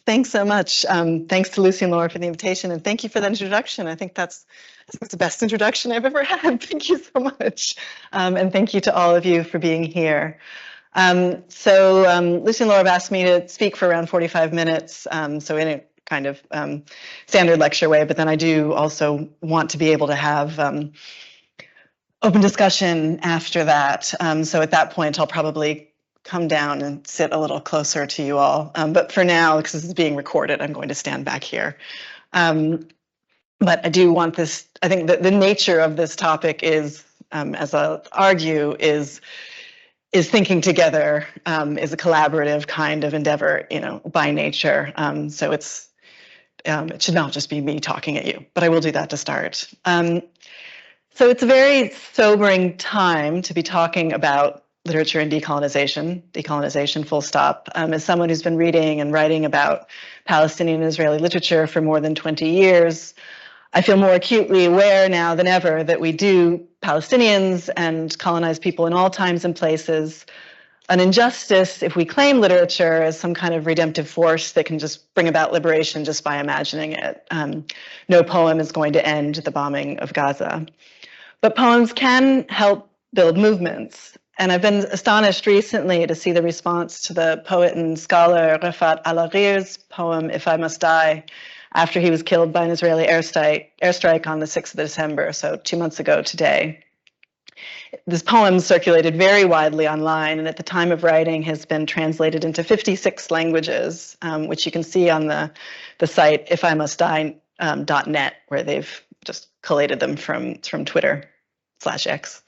Thanks so much. Thanks to Lucy and Laura for the invitation, and thank you for that introduction. I think that's the best introduction I've ever had. Thank you so much. And thank you to all of you for being here. Lucy and Laura have asked me to speak for around 45 minutes, so in a kind of standard lecture way, but then I do also want to be able to have open discussion after that. So at that point, I'll probably come down and sit a little closer to you all. But for now, because this is being recorded, I'm going to stand back here. But I do want this, I think that the nature of this topic is, as I'll argue, is thinking together, is a collaborative kind of endeavor, by nature. So it should not just be me talking at you, but I will do that to start. So it's a very sobering time to be talking about literature and decolonization full stop. As someone who's been reading and writing about Palestinian and Israeli literature for more than 20 years, I feel more acutely aware now than ever that we do Palestinians and colonized people in all times and places an injustice if we claim literature as some kind of redemptive force that can just bring about liberation just by imagining it. No poem is going to end the bombing of Gaza. But poems can help build movements. And I've been astonished recently to see the response to the poet and scholar Rafat Al-Agir's poem, If I Must Die, after he was killed by an Israeli airstrike on the 6th of December, so 2 months ago today. This poem circulated very widely online, and at the time of writing has been translated into 56 languages, which you can see on the site ifimustdie.net, where they've just collated them from Twitter/X.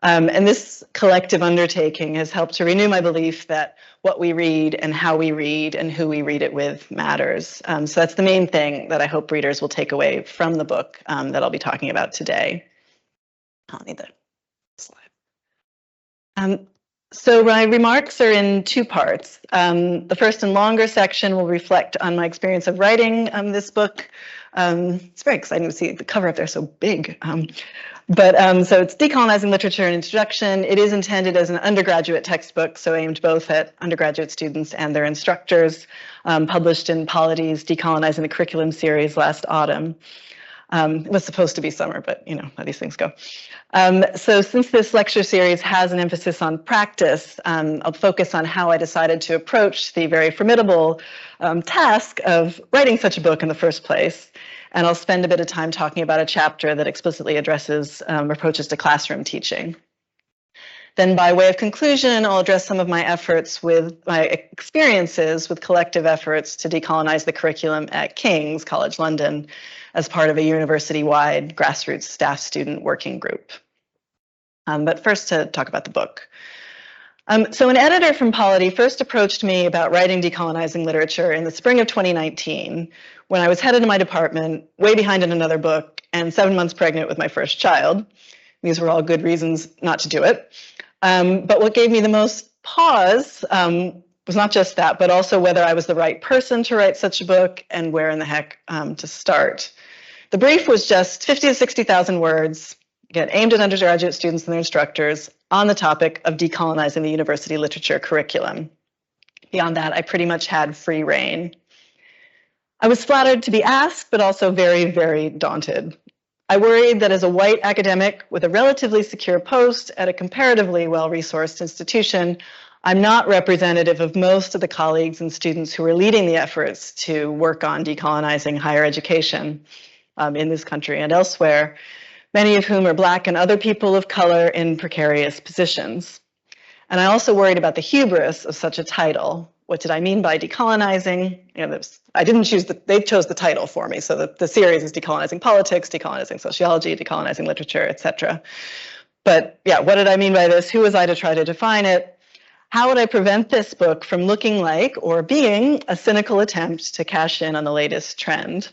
And this collective undertaking has helped to renew my belief that what we read and how we read and who we read it with matters. So that's the main thing that I hope readers will take away from the book that I'll be talking about today. I'll need the slide. So my remarks are in two parts. The first and longer section will reflect on my experience of writing this book. It's very exciting to see the cover up there so big. So it's Decolonizing Literature, an Introduction. It is intended as an undergraduate textbook, so aimed both at undergraduate students and their instructors, published in Polity's Decolonizing the Curriculum series last autumn. It was supposed to be summer, but how these things go. So since this lecture series has an emphasis on practice, I'll focus on how I decided to approach the very formidable task of writing such a book in the first place. And I'll spend a bit of time talking about a chapter that explicitly addresses approaches to classroom teaching. Then by way of conclusion, I'll address some of my efforts with my experiences with collective efforts to decolonize the curriculum at King's College London as part of a university-wide grassroots staff student working group. But first to talk about the book. So an editor from Polity first approached me about writing decolonizing literature in the spring of 2019, when I was head of my department, way behind in another book, and 7 months pregnant with my first child. These were all good reasons not to do it. But what gave me the most pause was not just that, but also whether I was the right person to write such a book and where in the heck to start. The brief was just 50 to 60,000 words, again, aimed at undergraduate students and their instructors on the topic of decolonizing the university literature curriculum. Beyond that, I pretty much had free rein. I was flattered to be asked, but also very, very daunted. I worried that as a white academic with a relatively secure post at a comparatively well-resourced institution, I'm not representative of most of the colleagues and students who are leading the efforts to work on decolonizing higher education in this country and elsewhere, many of whom are Black and other people of color in precarious positions. And I also worried about the hubris of such a title. What did I mean by decolonizing? I didn't choose they chose the title for me. So the series is Decolonizing Politics, Decolonizing Sociology, Decolonizing Literature, etc. But yeah, what did I mean by this? Who was I to try to define it? How would I prevent this book from looking like or being a cynical attempt to cash in on the latest trend?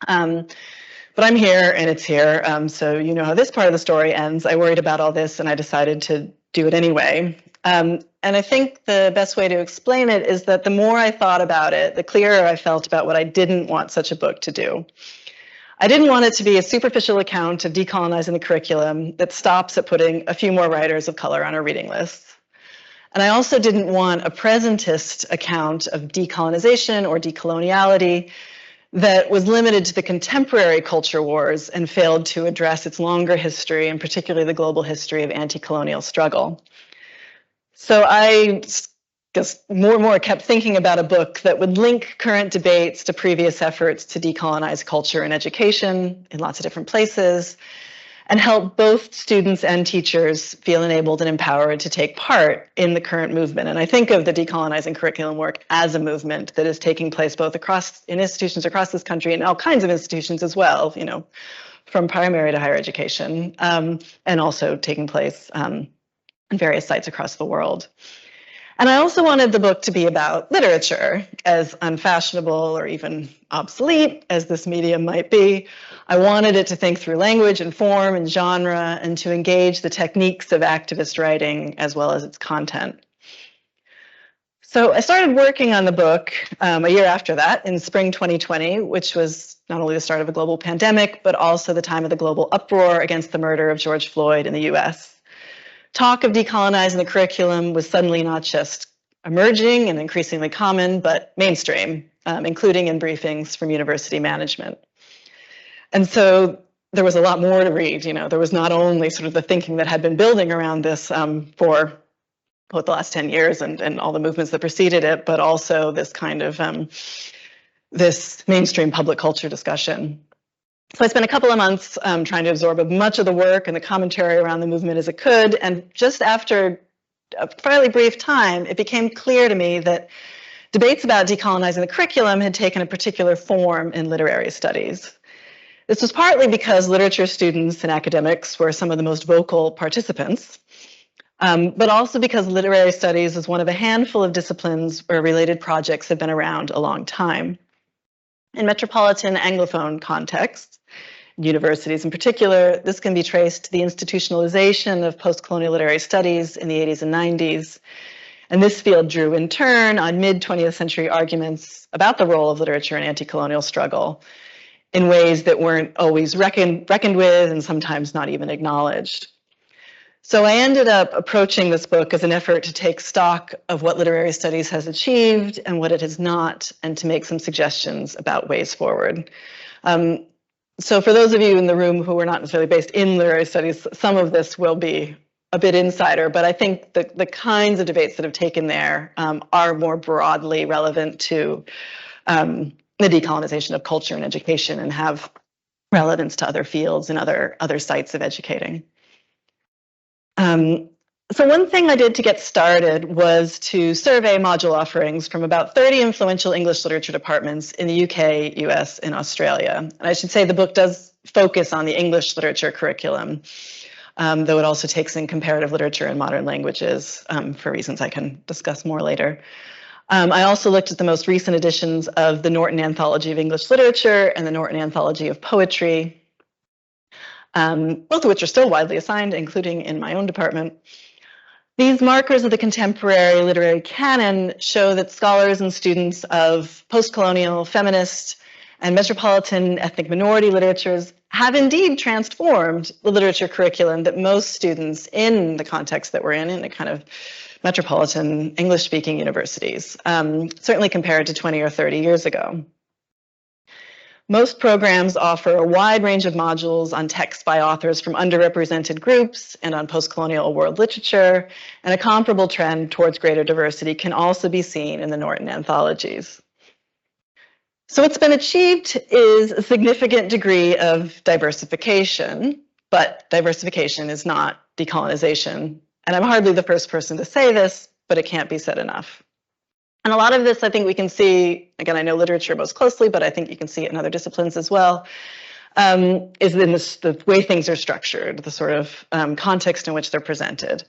But I'm here and it's here. So you know how this part of the story ends. I worried about all this and I decided to do it anyway. And I think the best way to explain it is that the more I thought about it, the clearer I felt about what I didn't want such a book to do. I didn't want it to be a superficial account of decolonizing the curriculum that stops at putting a few more writers of color on our reading lists. And I also didn't want a presentist account of decolonization or decoloniality that was limited to the contemporary culture wars and failed to address its longer history, and particularly the global history of anti-colonial struggle. So I just more and more kept thinking about a book that would link current debates to previous efforts to decolonize culture and education in lots of different places, and help both students and teachers feel enabled and empowered to take part in the current movement. And I think of the decolonizing curriculum work as a movement that is taking place both in institutions across this country and all kinds of institutions as well, you know, from primary to higher education, and also taking place in various sites across the world. And I also wanted the book to be about literature, as unfashionable or even obsolete as this medium might be. I wanted it to think through language and form and genre, and to engage the techniques of activist writing as well as its content. So I started working on the book a year after that, in spring 2020, which was not only the start of a global pandemic, but also the time of the global uproar against the murder of George Floyd in the US. Talk of decolonizing the curriculum was suddenly not just emerging and increasingly common, but mainstream, including in briefings from university management. And so there was a lot more to read. You know, there was not only sort of the thinking that had been building around this for both the last 10 years and all the movements that preceded it, but also this kind of this mainstream public culture discussion. So I spent a couple of months trying to absorb as much of the work and the commentary around the movement as it could. And just after a fairly brief time, it became clear to me that debates about decolonizing the curriculum had taken a particular form in literary studies. This was partly because literature students and academics were some of the most vocal participants, but also because literary studies is one of a handful of disciplines where related projects have been around a long time. In metropolitan Anglophone contexts, universities in particular, this can be traced to the institutionalization of post-colonial literary studies in the 80s and 90s. And this field drew in turn on mid-20th century arguments about the role of literature in anti-colonial struggle in ways that weren't always reckoned with and sometimes not even acknowledged. So I ended up approaching this book as an effort to take stock of what literary studies has achieved and what it has not, and to make some suggestions about ways forward. So for those of you in the room who are not necessarily based in literary studies, some of this will be a bit insider, but I think the kinds of debates that have taken there are more broadly relevant to the decolonization of culture and education, and have relevance to other fields and other sites of educating. So one thing I did to get started was to survey module offerings from about 30 influential English literature departments in the UK, US, and Australia. And I should say the book does focus on the English literature curriculum, though it also takes in comparative literature and modern languages for reasons I can discuss more later. I also looked at the most recent editions of the Norton Anthology of English Literature and the Norton Anthology of Poetry, both of which are still widely assigned, including in my own department. These markers of the contemporary literary canon show that scholars and students of post-colonial, feminist, and metropolitan ethnic minority literatures have indeed transformed the literature curriculum that most students in the context that we're in a kind of metropolitan English-speaking universities, certainly compared to 20 or 30 years ago. Most programs offer a wide range of modules on texts by authors from underrepresented groups and on post-colonial world literature, and a comparable trend towards greater diversity can also be seen in the Norton anthologies. So what's been achieved is a significant degree of diversification, but diversification is not decolonization. And I'm hardly the first person to say this, but it can't be said enough. And a lot of this, I think we can see, again, I know literature most closely, but I think you can see it in other disciplines as well, is in the way things are structured, the sort of context in which they're presented.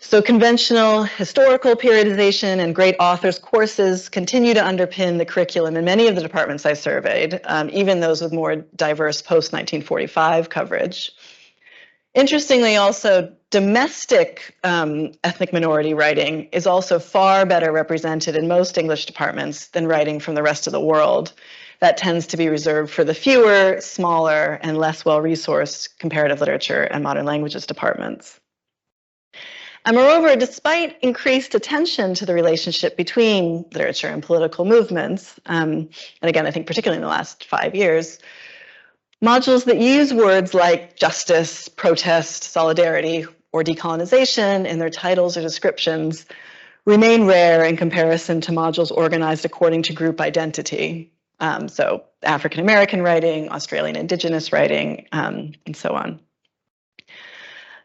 So conventional historical periodization and great authors courses continue to underpin the curriculum in many of the departments I surveyed, even those with more diverse post-1945 coverage. Interestingly, also, domestic ethnic minority writing is also far better represented in most English departments than writing from the rest of the world. That tends to be reserved for the fewer, smaller, and less well-resourced comparative literature and modern languages departments. And moreover, despite increased attention to the relationship between literature and political movements, and again, I think particularly in the last 5 years, modules that use words like justice, protest, solidarity, or decolonization in their titles or descriptions remain rare in comparison to modules organized according to group identity. So African American writing, Australian Indigenous writing, and so on.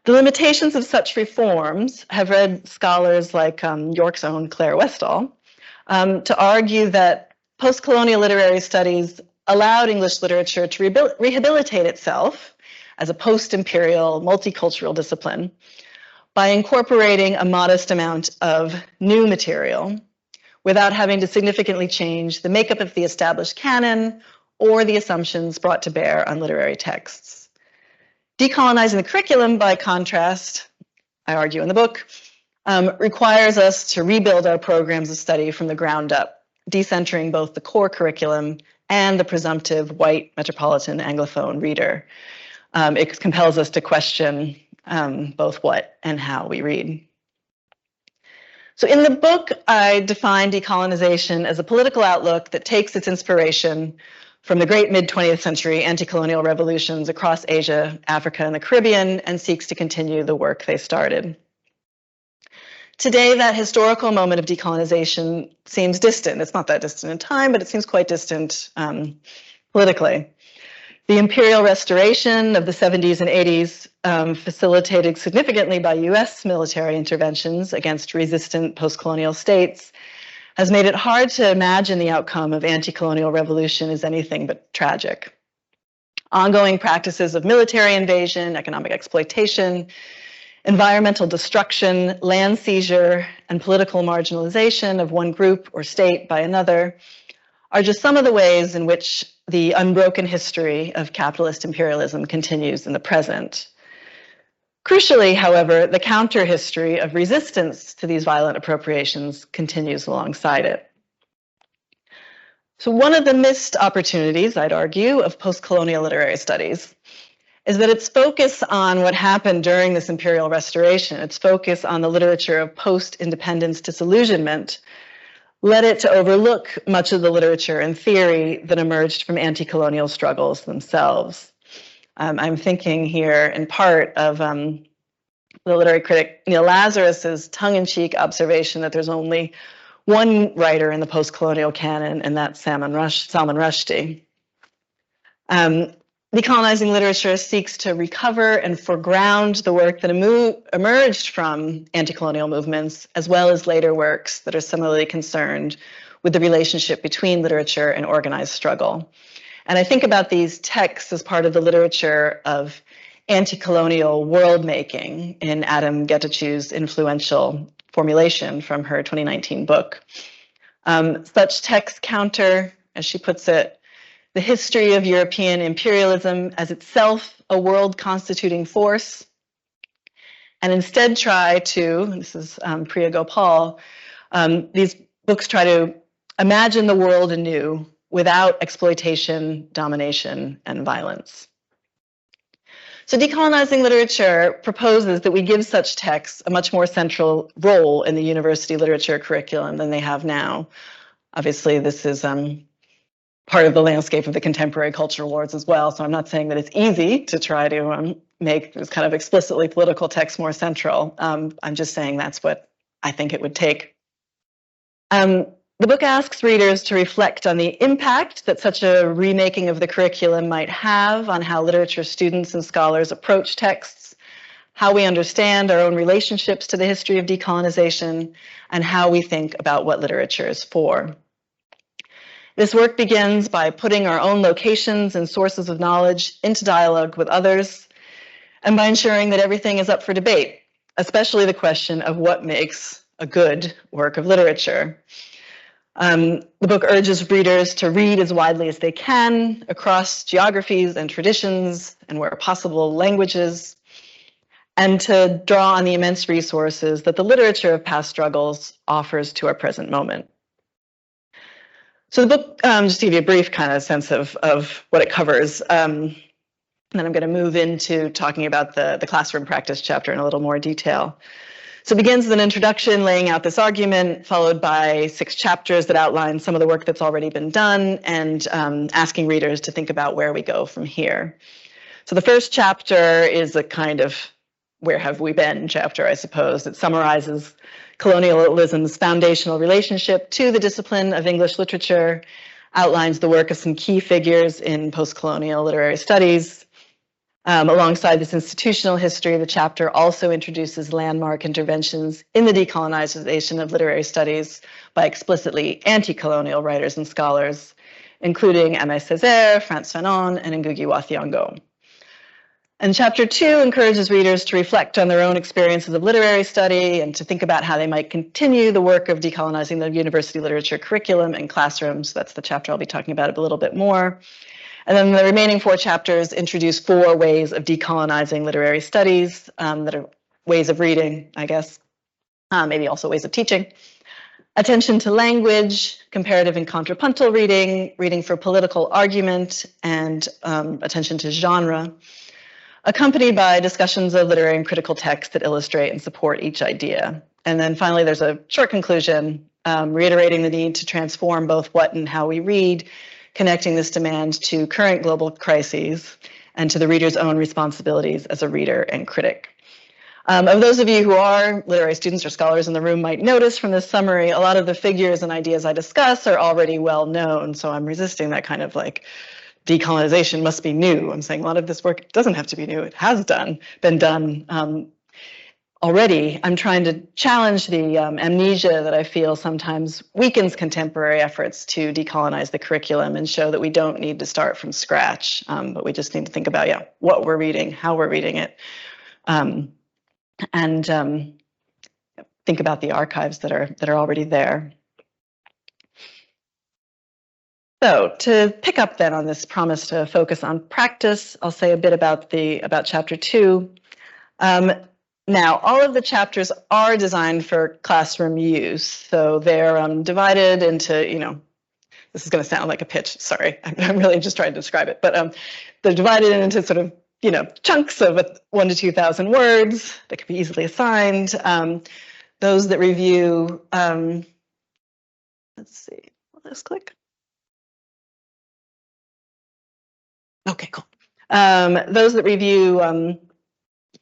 The limitations of such reforms have led scholars like York's own Claire Westall to argue that post-colonial literary studies allowed English literature to rehabilitate itself as a post-imperial, multicultural discipline by incorporating a modest amount of new material without having to significantly change the makeup of the established canon or the assumptions brought to bear on literary texts. Decolonizing the curriculum, by contrast, I argue in the book, requires us to rebuild our programs of study from the ground up, decentering both the core curriculum and the presumptive white metropolitan Anglophone reader. It compels us to question both what and how we read. So in the book, I define decolonization as a political outlook that takes its inspiration from the great mid-20th century anti-colonial revolutions across Asia, Africa, and the Caribbean, and seeks to continue the work they started. Today, that historical moment of decolonization seems distant. It's not that distant in time, but it seems quite distant politically. The imperial restoration of the 70s and 80s, facilitated significantly by US military interventions against resistant post-colonial states, has made it hard to imagine the outcome of anti-colonial revolution as anything but tragic. Ongoing practices of military invasion, economic exploitation, environmental destruction, land seizure, and political marginalization of one group or state by another are just some of the ways in which the unbroken history of capitalist imperialism continues in the present. Crucially, however, the counter history of resistance to these violent appropriations continues alongside it. So one of the missed opportunities, I'd argue, of post-colonial literary studies is that its focus on what happened during this imperial restoration, its focus on the literature of post-independence disillusionment, led it to overlook much of the literature and theory that emerged from anti-colonial struggles themselves. I'm thinking here in part of the literary critic Neil Lazarus's tongue-in-cheek observation that there's only one writer in the post-colonial canon, and that's Salman Rushdie. Decolonizing literature seeks to recover and foreground the work that emerged from anti-colonial movements, as well as later works that are similarly concerned with the relationship between literature and organized struggle. And I think about these texts as part of the literature of anti-colonial world-making in Adam Getachew's influential formulation from her 2019 book. Such texts counter, as she puts it, the history of European imperialism as itself a world-constituting force, and instead try to, this is Priya Gopal, these books try to imagine the world anew without exploitation, domination, and violence. So decolonizing literature proposes that we give such texts a much more central role in the university literature curriculum than they have now. Obviously, this is part of the landscape of the contemporary cultural wars as well. So I'm not saying that it's easy to try to make this kind of explicitly political text more central. I'm just saying that's what I think it would take. The book asks readers to reflect on the impact that such a remaking of the curriculum might have on how literature students and scholars approach texts, how we understand our own relationships to the history of decolonization, and how we think about what literature is for. This work begins by putting our own locations and sources of knowledge into dialogue with others, and by ensuring that everything is up for debate, especially the question of what makes a good work of literature. The book urges readers to read as widely as they can across geographies and traditions, and where possible, languages, and to draw on the immense resources that the literature of past struggles offers to our present moment. So the book, just to give you a brief kind of sense of what it covers, and then I'm going to move into talking about the classroom practice chapter in a little more detail. So it begins with an introduction laying out this argument, followed by 6 chapters that outline some of the work that's already been done, and asking readers to think about where we go from here. So the first chapter is a kind of where have we been chapter, I suppose. It summarizes colonialism's foundational relationship to the discipline of English literature, outlines the work of some key figures in post-colonial literary studies. Alongside this institutional history, the chapter also introduces landmark interventions in the decolonization of literary studies by explicitly anti-colonial writers and scholars, including Aimé Césaire, Frantz Fanon, and Ngugi wa Thiong'o. And chapter 2 encourages readers to reflect on their own experiences of literary study and to think about how they might continue the work of decolonizing the university literature curriculum and classrooms. That's the chapter I'll be talking about a little bit more. And then the remaining 4 chapters introduce 4 ways of decolonizing literary studies that are ways of reading, I guess, maybe also ways of teaching. Attention to language, comparative and contrapuntal reading, reading for political argument, and attention to genre, accompanied by discussions of literary and critical texts that illustrate and support each idea. And then finally, there's a short conclusion, reiterating the need to transform both what and how we read, connecting this demand to current global crises and to the reader's own responsibilities as a reader and critic. Of those of you who are literary students or scholars in the room might notice from this summary, a lot of the figures and ideas I discuss are already well known, so I'm resisting that kind of like, decolonization must be new. I'm saying a lot of this work doesn't have to be new. It has been done already. I'm trying to challenge the amnesia that I feel sometimes weakens contemporary efforts to decolonize the curriculum and show that we don't need to start from scratch, but we just need to think about, what we're reading, how we're reading it, and think about the archives that are already there. So to pick up then on this promise to focus on practice, I'll say a bit about chapter 2. Now, all of the chapters are designed for classroom use, so they're divided into, this is going to sound like a pitch. Sorry, I'm really just trying to describe it, but they're divided into sort of chunks of 1,000 to 2,000 words that can be easily assigned. Those that review, let's see, let's click. Okay, cool. Those that review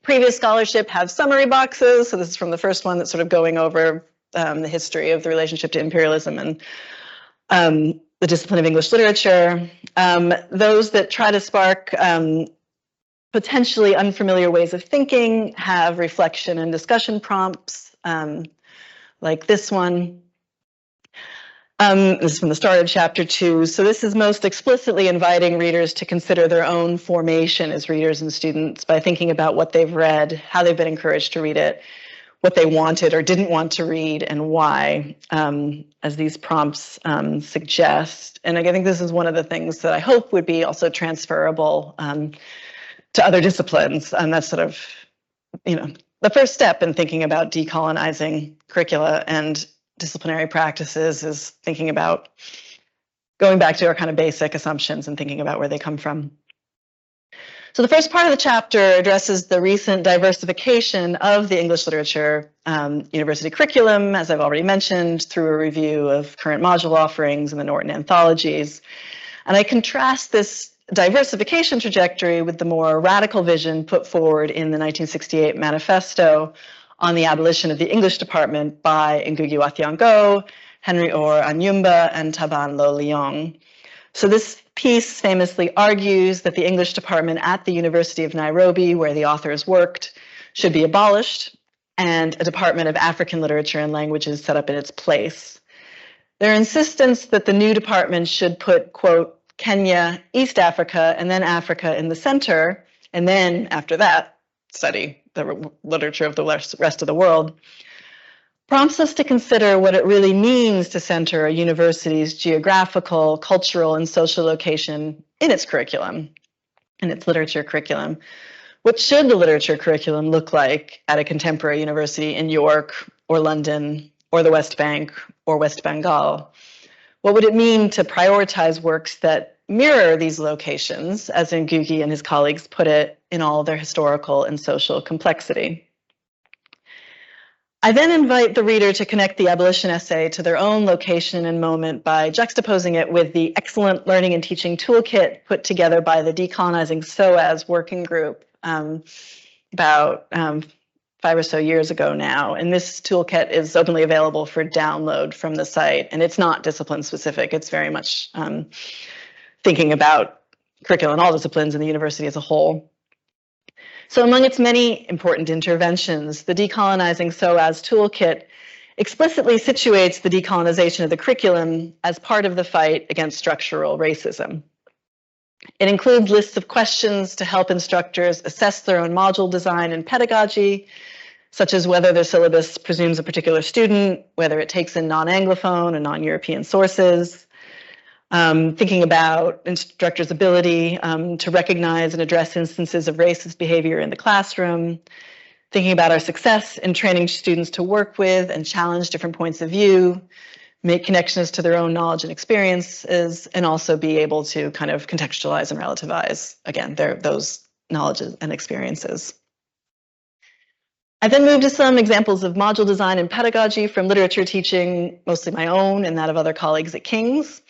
previous scholarship have summary boxes. So this is from the first one that's sort of going over the history of the relationship to imperialism and the discipline of English literature. Those that try to spark potentially unfamiliar ways of thinking have reflection and discussion prompts, like this one. This is from the start of chapter 2. So this is most explicitly inviting readers to consider their own formation as readers and students by thinking about what they've read, how they've been encouraged to read it, what they wanted or didn't want to read, and why, as these prompts suggest. And I think this is one of the things that I hope would be also transferable to other disciplines. And that's sort of, the first step in thinking about decolonizing curricula and disciplinary practices is thinking about going back to our kind of basic assumptions and thinking about where they come from. So the first part of the chapter addresses the recent diversification of the English literature university curriculum, as I've already mentioned, through a review of current module offerings and the Norton anthologies. And I contrast this diversification trajectory with the more radical vision put forward in the 1968 manifesto on the abolition of the English department by Ngugi wa Thiong'o, Henry Orr Anyumba, and Taban Lo Leong. So this piece famously argues that the English department at the University of Nairobi, where the authors worked, should be abolished, and a department of African literature and languages set up in its place. Their insistence that the new department should put, quote, Kenya, East Africa, and then Africa in the center, and then after that, study the literature of the rest of the world, prompts us to consider what it really means to center a university's geographical, cultural, and social location in its curriculum, in its literature curriculum. What should the literature curriculum look like at a contemporary university in York or London or the West Bank or West Bengal? What would it mean to prioritize works that mirror these locations, as Ngugi and his colleagues put it, in all their historical and social complexity? I then invite the reader to connect the abolition essay to their own location and moment by juxtaposing it with the excellent learning and teaching toolkit put together by the Decolonizing SOAS working group about 5 or so years ago now. And this toolkit is openly available for download from the site. And it's not discipline specific. It's very much thinking about curriculum in all disciplines in the university as a whole. So among its many important interventions, the Decolonizing SOAS toolkit explicitly situates the decolonization of the curriculum as part of the fight against structural racism. It includes lists of questions to help instructors assess their own module design and pedagogy, such as whether their syllabus presumes a particular student, whether it takes in non-Anglophone and non-European sources, thinking about instructors' ability to recognize and address instances of racist behavior in the classroom, thinking about our success in training students to work with and challenge different points of view, make connections to their own knowledge and experiences, and also be able to kind of contextualize and relativize, again, those knowledges and experiences. I then moved to some examples of module design and pedagogy from literature teaching, mostly my own and that of other colleagues at King's.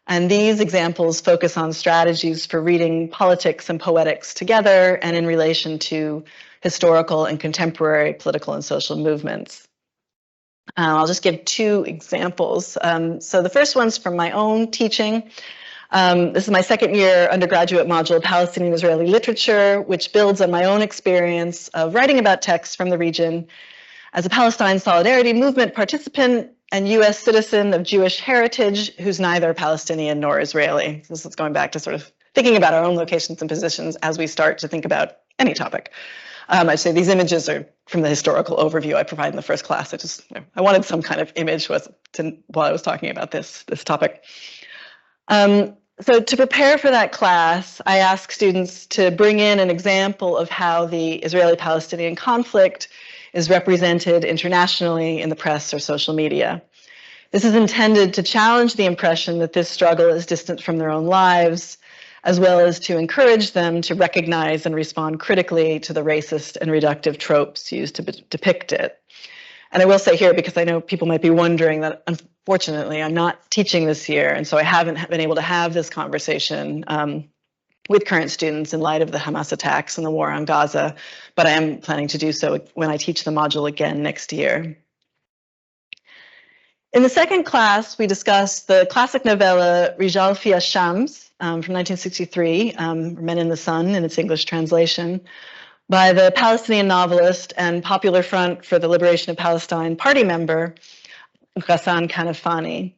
And these examples focus on strategies for reading politics and poetics together and in relation to historical and contemporary political and social movements. I'll just give 2 examples. So the first one's from my own teaching. This is my second year undergraduate module, Palestinian Israeli Literature, which builds on my own experience of writing about texts from the region as a Palestine Solidarity Movement participant and US citizen of Jewish heritage who's neither Palestinian nor Israeli. This is going back to sort of thinking about our own locations and positions as we start to think about any topic. I'd say these images are from the historical overview I provide in the first class. I wanted some kind of image while I was talking about this topic. So to prepare for that class, I asked students to bring in an example of how the Israeli-Palestinian conflict is represented internationally in the press or social media. This is intended to challenge the impression that this struggle is distant from their own lives, as well as to encourage them to recognize and respond critically to the racist and reductive tropes used to depict it. And I will say here, because I know people might be wondering that unfortunately I'm not teaching this year, and so I haven't been able to have this conversation with current students in light of the Hamas attacks and the war on Gaza, but I am planning to do so when I teach the module again next year. In the second class, we discussed the classic novella Rijal fi Shams from 1963, Men in the Sun in its English translation, by the Palestinian novelist and Popular Front for the Liberation of Palestine party member, Ghassan Kanafani.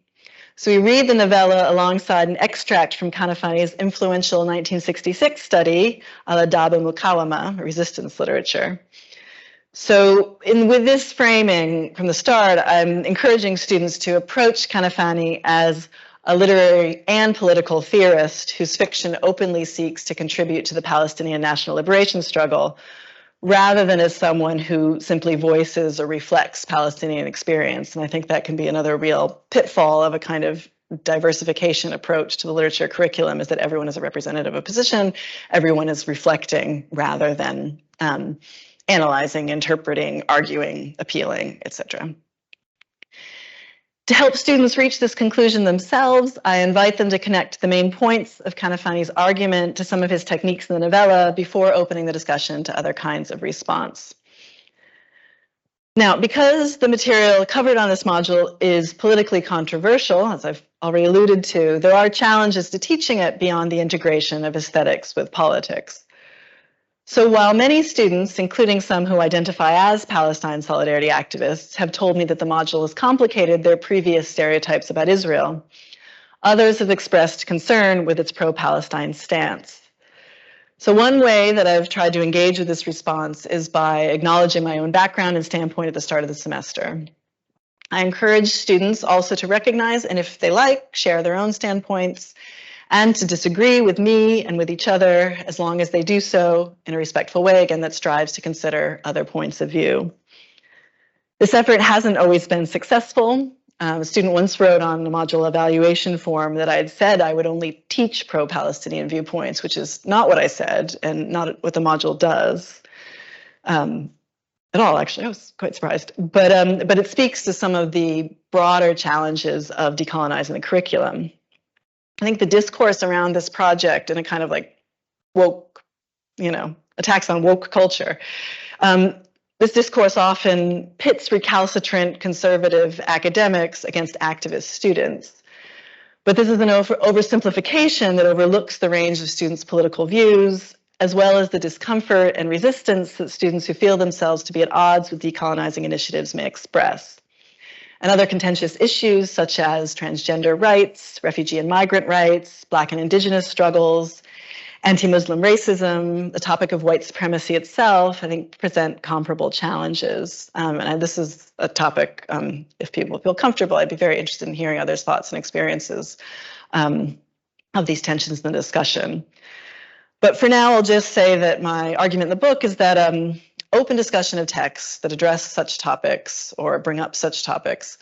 So we read the novella alongside an extract from Kanafani's influential 1966 study, Al-Adab al-Muqawama, resistance literature. So with this framing from the start, I'm encouraging students to approach Kanafani as a literary and political theorist whose fiction openly seeks to contribute to the Palestinian national liberation struggle, rather than as someone who simply voices or reflects Palestinian experience. And I think that can be another real pitfall of a kind of diversification approach to the literature curriculum, is that everyone is a representative of a position, everyone is reflecting rather than analyzing, interpreting, arguing, appealing, etc. To help students reach this conclusion themselves, I invite them to connect the main points of Kanafani's argument to some of his techniques in the novella before opening the discussion to other kinds of response. Now, because the material covered on this module is politically controversial, as I've already alluded to, there are challenges to teaching it beyond the integration of aesthetics with politics. So while many students, including some who identify as Palestine solidarity activists, have told me that the module has complicated their previous stereotypes about Israel, others have expressed concern with its pro-Palestine stance. So one way that I've tried to engage with this response is by acknowledging my own background and standpoint at the start of the semester. I encourage students also to recognize, and if they like, share their own standpoints, and to disagree with me and with each other, as long as they do so in a respectful way, again, that strives to consider other points of view. This effort hasn't always been successful. A student once wrote on the module evaluation form that I had said I would only teach pro-Palestinian viewpoints, which is not what I said and not what the module does. at all, actually. I was quite surprised. But it speaks to some of the broader challenges of decolonizing the curriculum. I think the discourse around this project in a kind of like woke, attacks on woke culture. This discourse often pits recalcitrant conservative academics against activist students. But this is an oversimplification that overlooks the range of students' political views, as well as the discomfort and resistance that students who feel themselves to be at odds with decolonizing initiatives may express. And other contentious issues such as transgender rights, refugee and migrant rights, Black and Indigenous struggles, anti-Muslim racism, the topic of white supremacy itself, I think present comparable challenges. And this is a topic, if people feel comfortable, I'd be very interested in hearing others' thoughts and experiences of these tensions in the discussion. But for now, I'll just say that my argument in the book is that open discussion of texts that address such topics or bring up such topics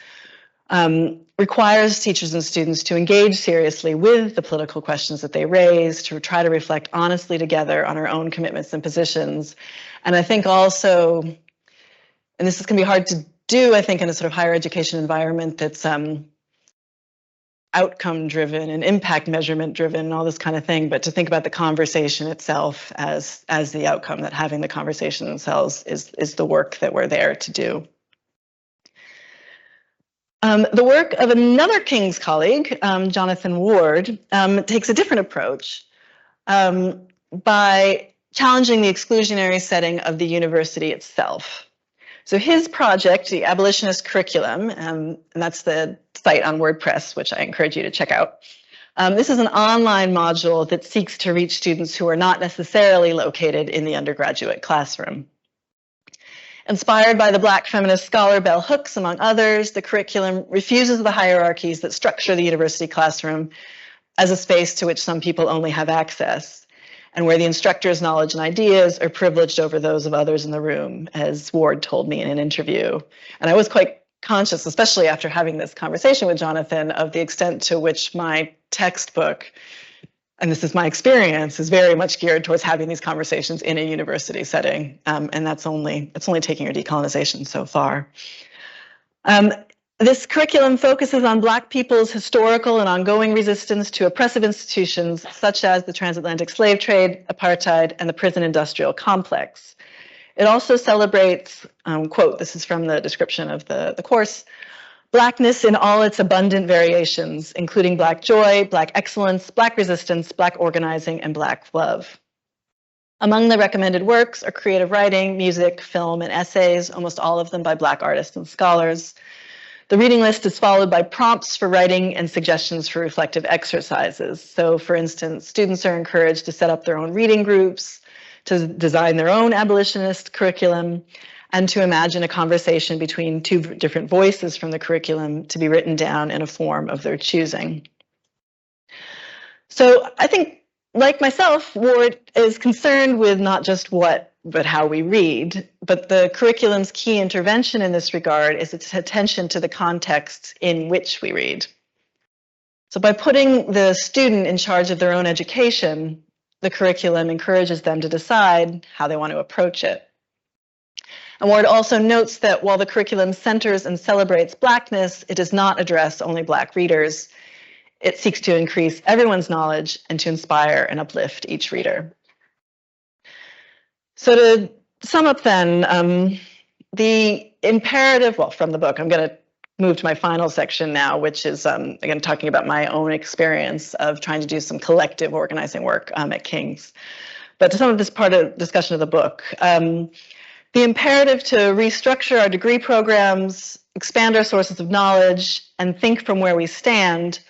requires teachers and students to engage seriously with the political questions that they raise, to try to reflect honestly together on our own commitments and positions. And I think also, and this can be hard to do, I think, in a sort of higher education environment that's outcome driven and impact measurement driven and all this kind of thing, but to think about the conversation itself as the outcome, that having the conversation themselves is the work that we're there to do. The work of another King's colleague, Jonathan Ward, takes a different approach by challenging the exclusionary setting of the university itself. So his project, the Abolitionist Curriculum, and that's the site on WordPress, which I encourage you to check out. This is an online module that seeks to reach students who are not necessarily located in the undergraduate classroom. Inspired by the Black feminist scholar Bell Hooks, among others, the curriculum refuses the hierarchies that structure the university classroom as a space to which some people only have access, and where the instructor's knowledge and ideas are privileged over those of others in the room, as Ward told me in an interview. And I was quite conscious, especially after having this conversation with Jonathan, of the extent to which my textbook, and this is my experience, is very much geared towards having these conversations in a university setting. And it's only taking your decolonization so far. This curriculum focuses on Black people's historical and ongoing resistance to oppressive institutions such as the transatlantic slave trade, apartheid, and the prison industrial complex. It also celebrates, quote, this is from the description of the course, Blackness in all its abundant variations, including Black joy, Black excellence, Black resistance, Black organizing, and Black love. Among the recommended works are creative writing, music, film, and essays, almost all of them by Black artists and scholars. The reading list is followed by prompts for writing and suggestions for reflective exercises. So, for instance, students are encouraged to set up their own reading groups, to design their own abolitionist curriculum, and to imagine a conversation between two different voices from the curriculum to be written down in a form of their choosing. So I think, like myself, Ward is concerned with not just what, but how we read. But the curriculum's key intervention in this regard is its attention to the contexts in which we read. So by putting the student in charge of their own education, the curriculum encourages them to decide how they want to approach it. And Ward also notes that while the curriculum centers and celebrates Blackness, it does not address only Black readers. It seeks to increase everyone's knowledge and to inspire and uplift each reader. So to sum up then, the imperative, well, from the book, I'm going to move to my final section now, which is, again, talking about my own experience of trying to do some collective organizing work at King's. But to sum up this part of discussion of the book, the imperative to restructure our degree programs, expand our sources of knowledge, and think from where we stand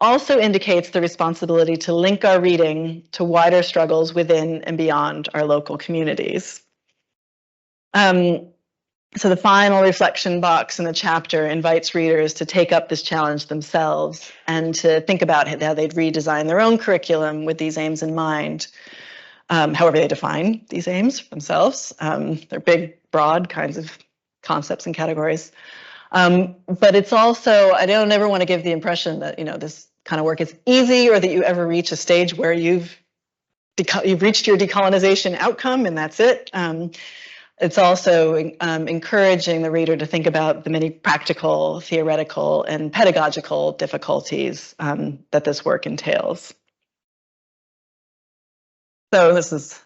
also indicates the responsibility to link our reading to wider struggles within and beyond our local communities. So the final reflection box in the chapter invites readers to take up this challenge themselves and to think about how they'd redesign their own curriculum with these aims in mind. However they define these aims themselves. They're big, broad kinds of concepts and categories. But it's also, I don't ever want to give the impression that, this kind of work is easy or that you ever reach a stage where you've reached your decolonization outcome and that's it. It's also encouraging the reader to think about the many practical, theoretical, and pedagogical difficulties that this work entails. So this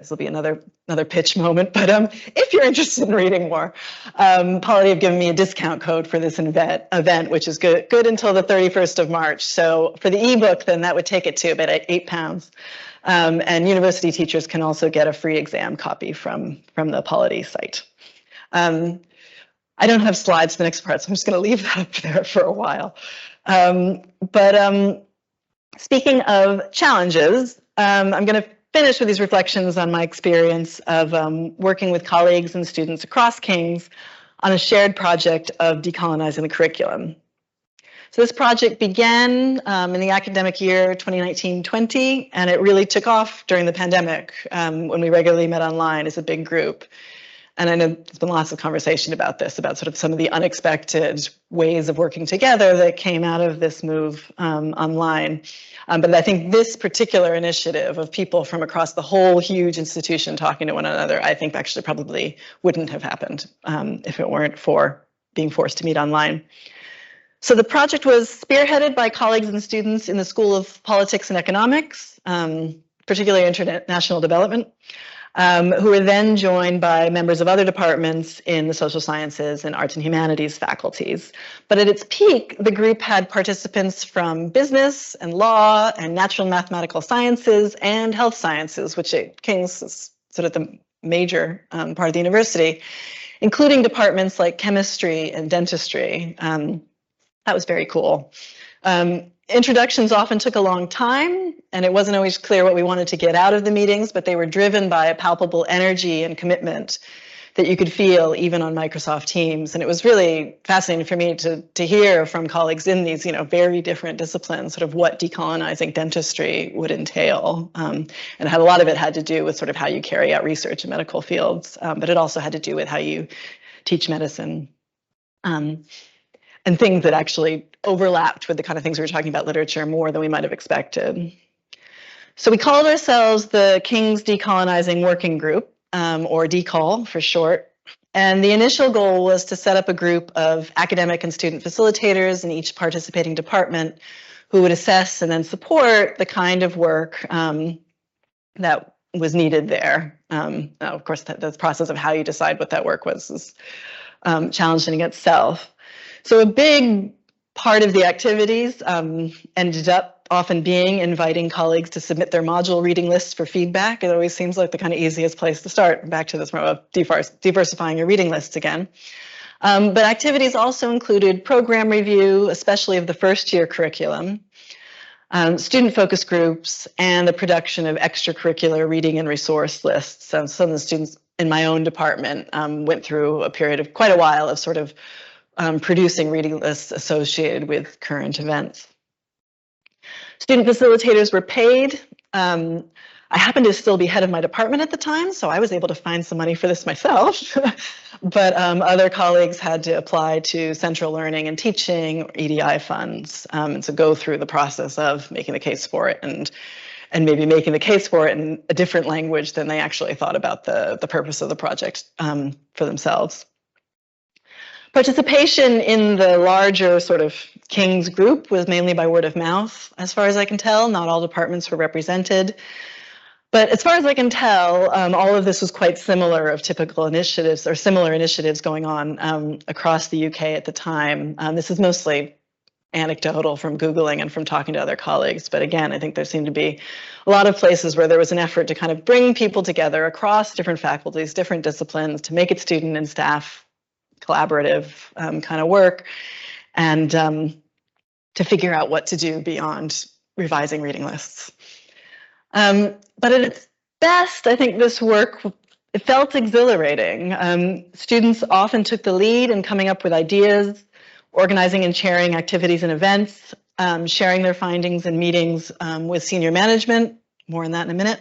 will be another pitch moment, but if you're interested in reading more, Polity have given me a discount code for this event, which is good until the 31st of March. So for the ebook, then that would take it to about £8. And university teachers can also get a free exam copy from the Polity site. I don't have slides for the next part, so I'm just going to leave that up there for a while. Speaking of challenges, I'm going to finish with these reflections on my experience of working with colleagues and students across King's on a shared project of decolonizing the curriculum. So this project began in the academic year 2019-20, and it really took off during the pandemic when we regularly met online as a big group. And I know there's been lots of conversation about this, about sort of some of the unexpected ways of working together that came out of this move online. But I think this particular initiative of people from across the whole huge institution talking to one another, I think actually probably wouldn't have happened if it weren't for being forced to meet online. So the project was spearheaded by colleagues and students in the School of Politics and Economics, particularly International Development, who were then joined by members of other departments in the social sciences and arts and humanities faculties. But at its peak, the group had participants from business and law and natural and mathematical sciences and health sciences, which at King's is sort of the major part of the university, including departments like chemistry and dentistry. That was very cool. Introductions often took a long time, and it wasn't always clear what we wanted to get out of the meetings, but they were driven by a palpable energy and commitment that you could feel even on Microsoft Teams. And it was really fascinating for me to hear from colleagues in these, very different disciplines, sort of what decolonizing dentistry would entail. And a lot of it had to do with sort of how you carry out research in medical fields, but it also had to do with how you teach medicine. And things that actually overlapped with the kind of things we were talking about literature more than we might have expected. So we called ourselves the King's Decolonizing Working Group, or DECOL for short. And the initial goal was to set up a group of academic and student facilitators in each participating department who would assess and then support the kind of work that was needed there. Now, of course, the process of how you decide what that work was is challenging in itself. So a big part of the activities ended up often being inviting colleagues to submit their module reading lists for feedback. It always seems like the kind of easiest place to start, back to this of diversifying your reading lists again. But activities also included program review, especially of the first year curriculum, student focus groups, and the production of extracurricular reading and resource lists. So some of the students in my own department went through a period of quite a while of sort of producing reading lists associated with current events. Student facilitators were paid. I happened to still be head of my department at the time, so I was able to find some money for this myself. But other colleagues had to apply to central learning and teaching, or EDI funds, and so go through the process of making the case for it and maybe making the case for it in a different language than they actually thought about the purpose of the project for themselves. Participation in the larger sort of King's group was mainly by word of mouth, as far as I can tell. Not all departments were represented. But as far as I can tell, all of this was quite similar of typical initiatives or similar initiatives going on across the UK at the time. This is mostly anecdotal from Googling and from talking to other colleagues. But again, I think there seemed to be a lot of places where there was an effort to kind of bring people together across different faculties, different disciplines, to make it student and staff collaborative kind of work, and to figure out what to do beyond revising reading lists. But at its best, I think this work, it felt exhilarating. Students often took the lead in coming up with ideas, organizing and chairing activities and events, sharing their findings in meetings with senior management. More on that in a minute.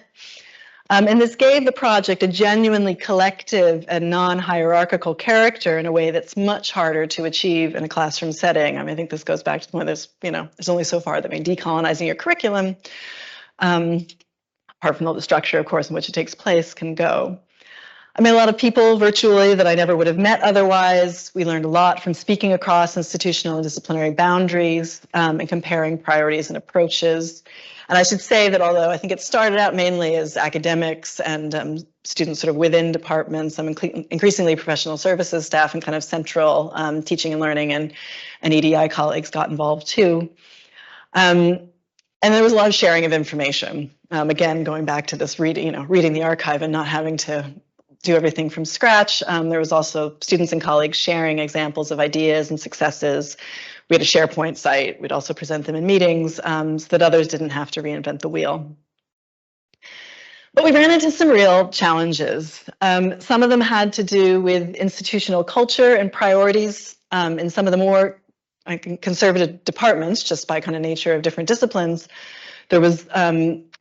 And this gave the project a genuinely collective and non-hierarchical character in a way that's much harder to achieve in a classroom setting. I think this goes back to the point there's only so far that decolonizing your curriculum, apart from all the structure, of course, in which it takes place, can go. I met a lot of people virtually that I never would have met otherwise. We learned a lot from speaking across institutional and disciplinary boundaries and comparing priorities and approaches. And I should say that although I think it started out mainly as academics and students sort of within departments, increasingly professional services staff and kind of central teaching and learning and EDI colleagues got involved too. And there was a lot of sharing of information. Again, going back to this reading the archive and not having to do everything from scratch. There was also students and colleagues sharing examples of ideas and successes. We had a SharePoint site. We'd also present them in meetings so that others didn't have to reinvent the wheel. But we ran into some real challenges. Some of them had to do with institutional culture and priorities in some of the more conservative departments, just by kind of nature of different disciplines. There was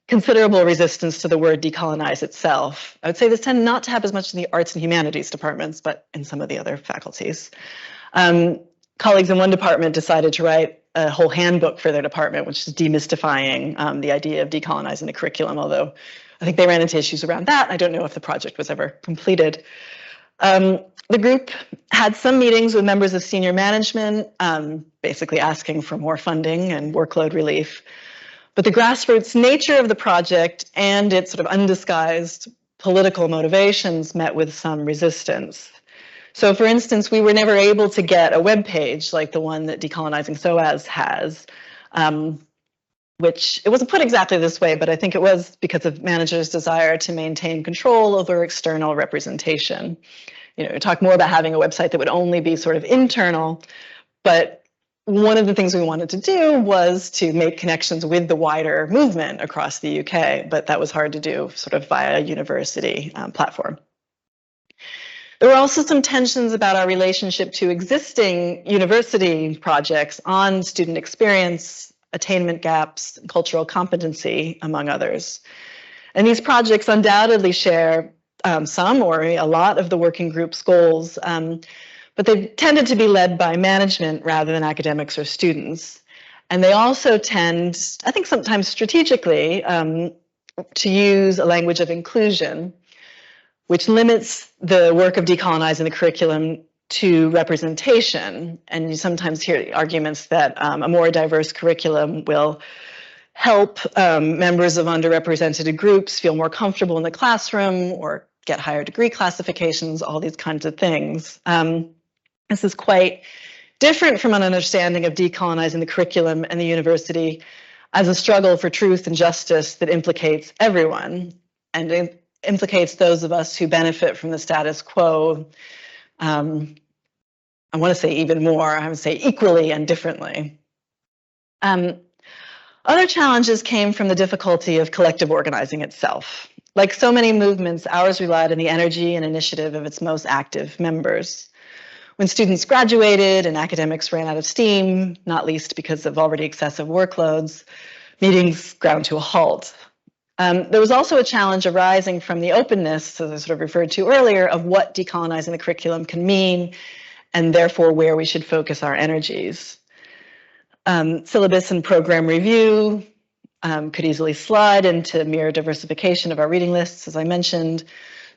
considerable resistance to the word decolonize itself. I would say this tended not to have as much in the arts and humanities departments, but in some of the other faculties. Colleagues in one department decided to write a whole handbook for their department, which is demystifying the idea of decolonizing the curriculum, although I think they ran into issues around that. I don't know if the project was ever completed. The group had some meetings with members of senior management, basically asking for more funding and workload relief. But the grassroots nature of the project and its sort of undisguised political motivations met with some resistance. So for instance, we were never able to get a web page like the one that Decolonizing SOAS has, which it wasn't put exactly this way, but I think it was because of managers' desire to maintain control over external representation. Talk more about having a website that would only be sort of internal, but one of the things we wanted to do was to make connections with the wider movement across the UK, but that was hard to do sort of via a university platform. There were also some tensions about our relationship to existing university projects on student experience, attainment gaps, cultural competency, among others. And these projects undoubtedly share some or a lot of the working group's goals, but they tended to be led by management rather than academics or students. And they also tend, I think sometimes strategically, to use a language of inclusion, which limits the work of decolonizing the curriculum to representation. And you sometimes hear arguments that a more diverse curriculum will help members of underrepresented groups feel more comfortable in the classroom or get higher degree classifications, all these kinds of things. This is quite different from an understanding of decolonizing the curriculum and the university as a struggle for truth and justice that implicates everyone, and it implicates those of us who benefit from the status quo. I want to say even more, I would say equally and differently. Other challenges came from the difficulty of collective organizing itself. Like so many movements, ours relied on the energy and initiative of its most active members. When students graduated and academics ran out of steam, not least because of already excessive workloads, meetings ground to a halt. There was also a challenge arising from the openness, as I sort of referred to earlier, of what decolonizing the curriculum can mean, and therefore where we should focus our energies. Syllabus and program review could easily slide into mere diversification of our reading lists, as I mentioned.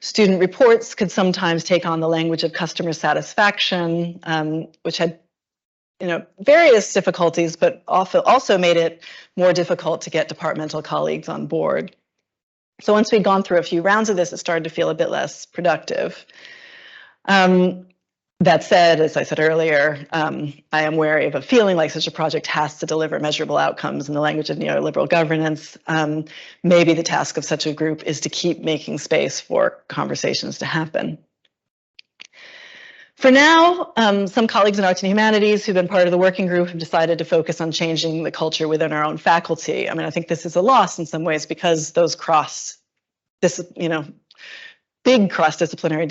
Student reports could sometimes take on the language of customer satisfaction, which had various difficulties, but also made it more difficult to get departmental colleagues on board. So once we'd gone through a few rounds of this, it started to feel a bit less productive. That said, as I said earlier, I am wary of a feeling like such a project has to deliver measurable outcomes in the language of neoliberal governance. Maybe the task of such a group is to keep making space for conversations to happen. For now, some colleagues in arts and humanities who've been part of the working group have decided to focus on changing the culture within our own faculty. I mean, I think this is a loss in some ways because those big cross-disciplinary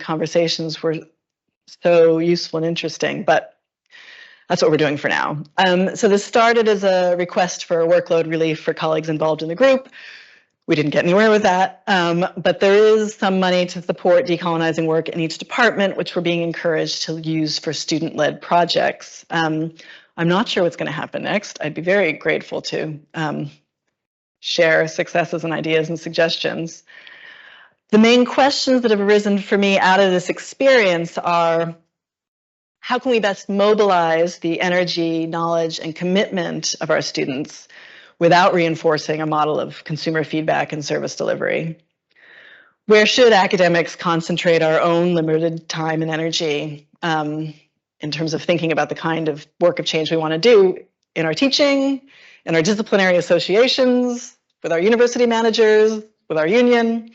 conversations were so useful and interesting, but that's what we're doing for now. So this started as a request for workload relief for colleagues involved in the group. We didn't get anywhere with that, but there is some money to support decolonizing work in each department, which we're being encouraged to use for student-led projects. I'm not sure what's going to happen next. I'd be very grateful to share successes and ideas and suggestions. The main questions that have arisen for me out of this experience are, how can we best mobilize the energy, knowledge, and commitment of our students without reinforcing a model of consumer feedback and service delivery? Where should academics concentrate our own limited time and energy in terms of thinking about the kind of work of change we want to do in our teaching, in our disciplinary associations, with our university managers, with our union?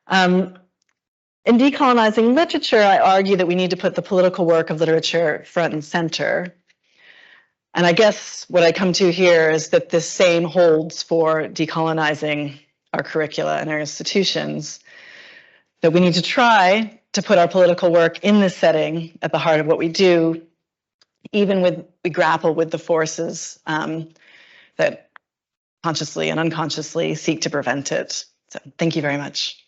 In Decolonizing Literature, I argue that we need to put the political work of literature front and center. And I guess what I come to here is that this same holds for decolonizing our curricula and our institutions, that we need to try to put our political work in this setting at the heart of what we do, even when we grapple with the forces that consciously and unconsciously seek to prevent it. So thank you very much.